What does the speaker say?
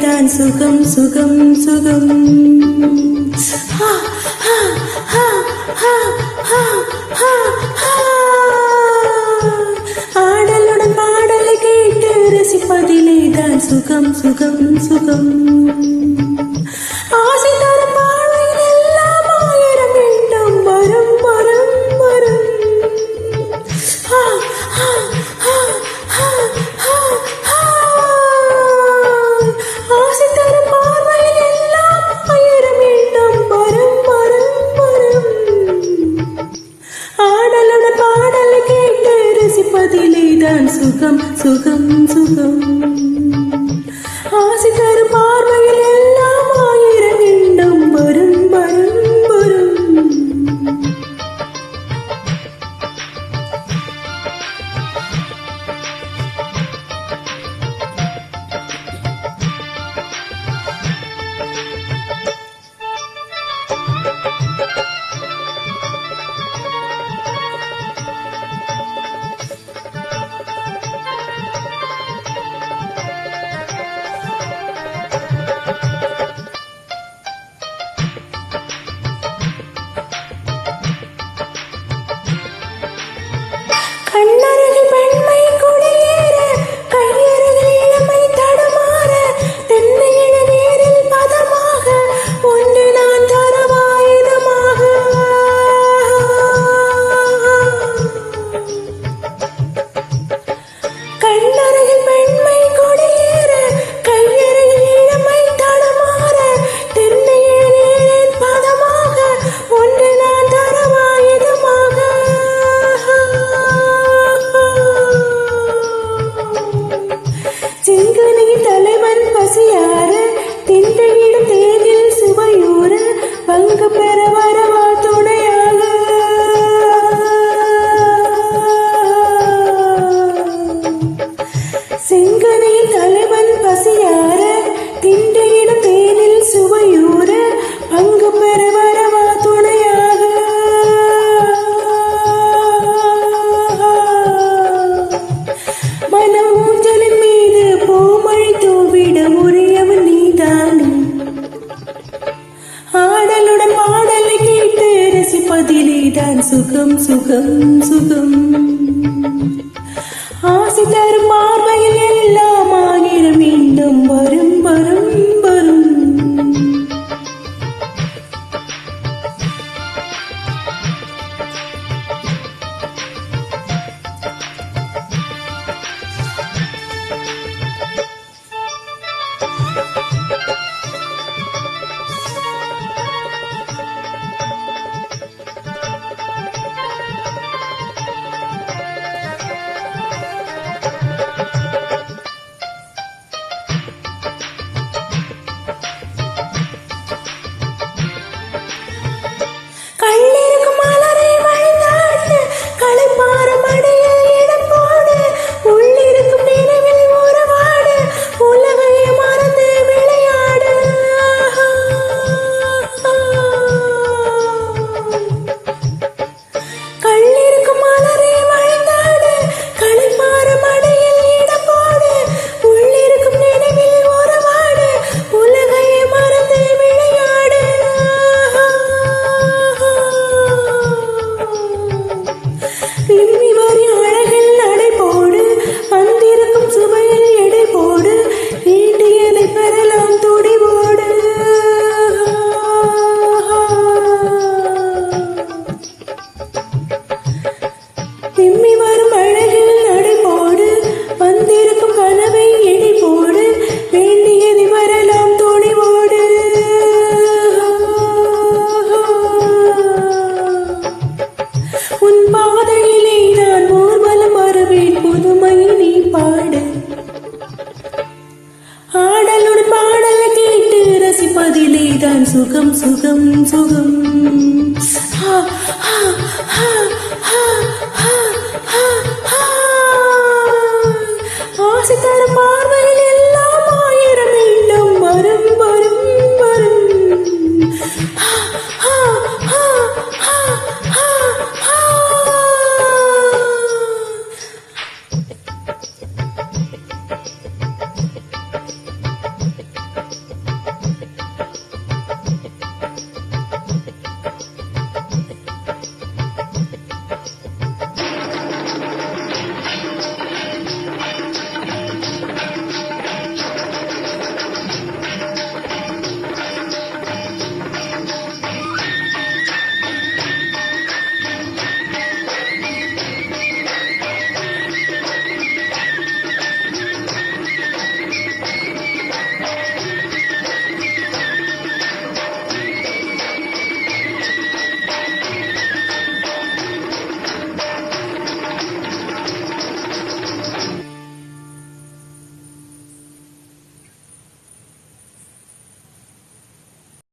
தான் சுகம் சுகம் சுகம். ஆடலுடன் பாடலை கேட்டு ரசிப்பதிலே தான் சுகம் சுகம் சுகம். ஆசை தரும் வாழ்வில் எல்லாம் ஆயிரம் வேண்டும் வரும் வரும் வரும். ஆசை தரும் பார்வையில் எல்லாம் ஆயிரம் வேண்டும் வரும் வரும் வரும். ஆடலுடன் பாடலை கேட்டு ரசிப்பதிலே தான் சுகம் சுகம் சுகம். ஆசை தரும் பார்வையில் எல்லாம் ஆயிரம் வேண்டும் வரும் வரும் வரும். கண்ணருகில் பெண்மை குடியேற கையருகில் இளமை தடுமாற தென்னையிட நேரில் பதமாக ஒன்று நான் தரவாயுதமாக. கண்ணருகில் பெண்மை குடியேற கையருகில் இளமை தடுமாற தென்னையிட நேரில் பதமாக ஒன்று நான் தரவாயுதமாக. செங்கனின் தலைவன் பசியார திண்டையிடும் தேனில் சுவையூற பங்கு பெற வரவா துணையாக. செங்கனின் தலைவன் பசியார திண்டையிடும் தேனில் சுவையூற பங்கு பெற வரவா துணையாக. மனம் ஊஞ்சலின் மீது பூமழை தூவிட உரியவன் நீதானே. ஆடலுடன் பாடலை கேட்டு ரசிப்பதிலே தான் சுகம் சுகம் சுகம். ஆசை தரும் பார்வையில் எல்லாம் ஆயிரம் மீண்டும் வரும் வரும் வரும். கண்ணிருக்கும் மலரை வழிந்தாட்டு களைப்பார மடியில் இடம் போடு உள்ளிருக்கும் நினைவில் உறவாடு உலகை மறந்து விளையாடு. கண்ணிருக்கும் மலரை வழிந்தாடு களைப்பார மடியில் இடம் போடு உள்ளிருக்கும் நினைவில் உறவாடு உலகை மறந்து விளையாடு. விம்மி வரி அழகில் நடை போடு வந்திருக்கும் சுவையில் எடை போடு வேண்டியதை பெறலாம் துடிவோடு. விம்மி வரும் அழகில் நடை போடு வந்திருக்கும் கனவை எடை போடு வேண்டியதை பெறலாம் துடிவோடு. உன் பாதையிலே நான் ஊர்வலம் வருவேன் புதுமை நீ பாடு. ஆடலுடன் பாடலை கேட்டு ரசிப்பதிலே தான் சுகம் சுகம் சுகம்.